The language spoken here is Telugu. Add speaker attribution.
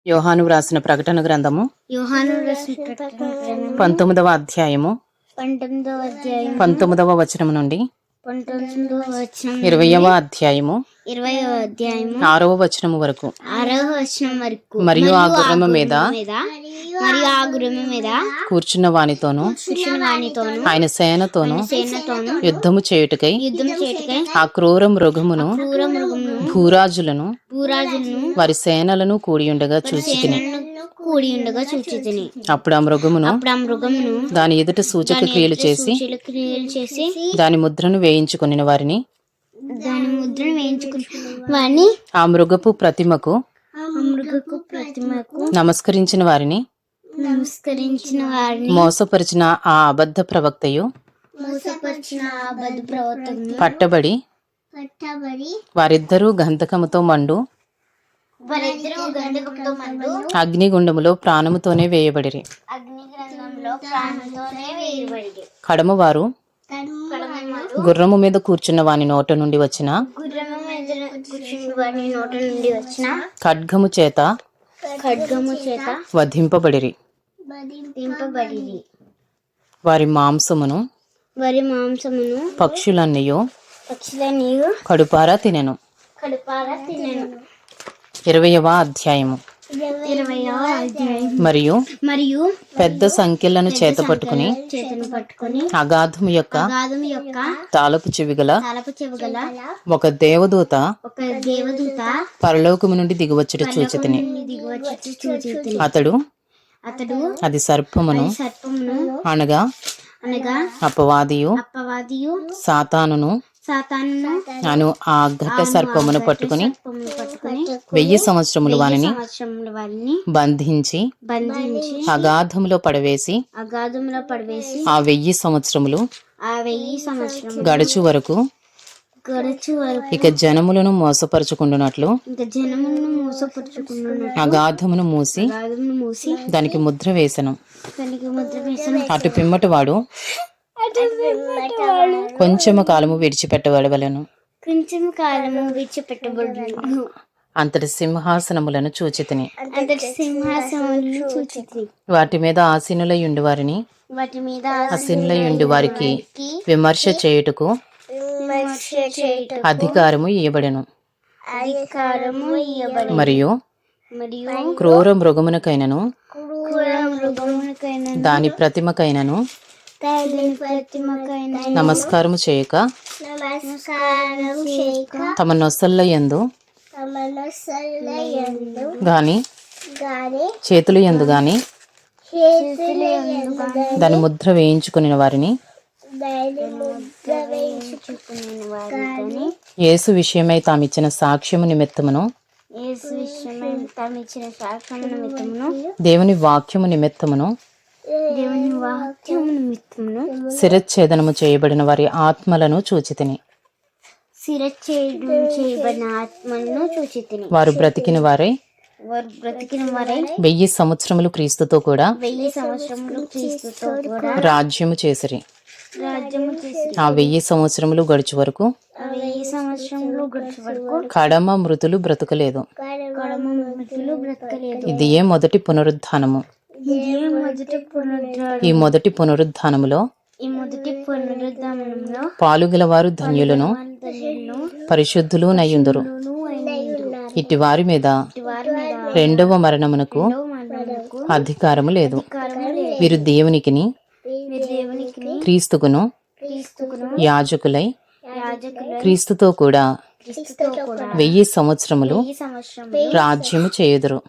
Speaker 1: యోహాను వ్రాసిన ప్రకటన గ్రంథము 19వ అధ్యాయము 19వ వచనం నుండి 20వ అధ్యాయము 6వ వచనం వరకు. మరియు ఆ గుర్రము మీద కూర్చున్న వానితోను ఆయన సేనతోను యుద్ధము చేయుటకై ఆ క్రూర మృగమును భూరాజులను వారి సేనలను కూడియుండగా చూచితిని. అప్పుడు ఆ మృగమును దాని ఎదుట సూచక క్రియలు చేసి దాని ముద్రను వేయించుకుని వారిని ఆ మృగపు ప్రతిమకు నమస్కరించిన వారిని మోసపరిచిన ఆ అబద్ధ ప్రవక్తయు పట్టబడి వారిద్దరూ గంధకముతో మండు అగ్నిగుండములో ప్రాణముతోనే వేయబడిరి. కడమవారు గుర్రము మీద కూర్చున్న వాని నోట నుండి వచ్చిన ఖడ్గము చేత వధింపబడిరి. వారి మాంసమును పక్షులన్నయు కడుపారా తినెను. 20వ అధ్యాయము. మరియు పెద్ద సంఖ్యలను చేత పట్టుకుని అగాధము యొక్క తాళపు చెవిగల ఒక దేవదూత పరలోకము నుండి దిగువచ్చుట చూచితిని. అతడు అది సర్పమును అనగా అపవాదియు సాతానును అను ఆ ఘట సర్పమును పట్టుకుని 1000 సంవత్సరములు వానిని బంధించి అగాధములో పడవేసి ఆ 1000 సంవత్సరములు గడుచు వరకు ఇక జనములను మోసపరుచుకుంటున్నట్లు అగాధమును మూసి దానికి ముద్ర వేసెను. అటు పిమ్మట వాడు కొంచెము కాలము విడిచిపెట్టబడవలెను. అంతటి సింహాసనములను చూచితిని. వాటి మీద ఆసీనులయుండు వారిని ఆసీనులయుండు వారికి విమర్శ చేయుటకు అధికారము ఇయ్యబడెను. మరియు క్రూర మృగమునకైనను దాని ప్రతిమకైనను నమస్కారము చేయక తమ నొసళ్ళ యందు గాని చేతుల యందు గాని దాని ముద్ర వేయించుకుని వారిని యేసు విషయమై తామిచ్చిన సాక్ష్యము నిమిత్తమును దేవుని వాక్యము నిమిత్తమును శిరచ్ఛేదనము చేయబడిన వారి ఆత్మలను చూచితిని. వారు బ్రతికిన వారై 1000 సంవత్సరములు క్రీస్తుతో కూడా రాజ్యము చేసిరి. ఆ 1000 సంవత్సరములు గడుచు వరకు కడమ మృతులు బ్రతకలేదు. ఇది మొదటి పునరుద్ధానము. ఈ మొదటి పునరుద్ధానములో పాలుగలవారు ధన్యులను పరిశుద్ధులు నయ్యుందురు. ఇటు వారి మీద రెండవ మరణమునకు అధికారము లేదు. వీరు దేవునికిని క్రీస్తుకును యాజకులై క్రీస్తుతో కూడా 1000 సంవత్సరములు రాజ్యము చేయుదురు.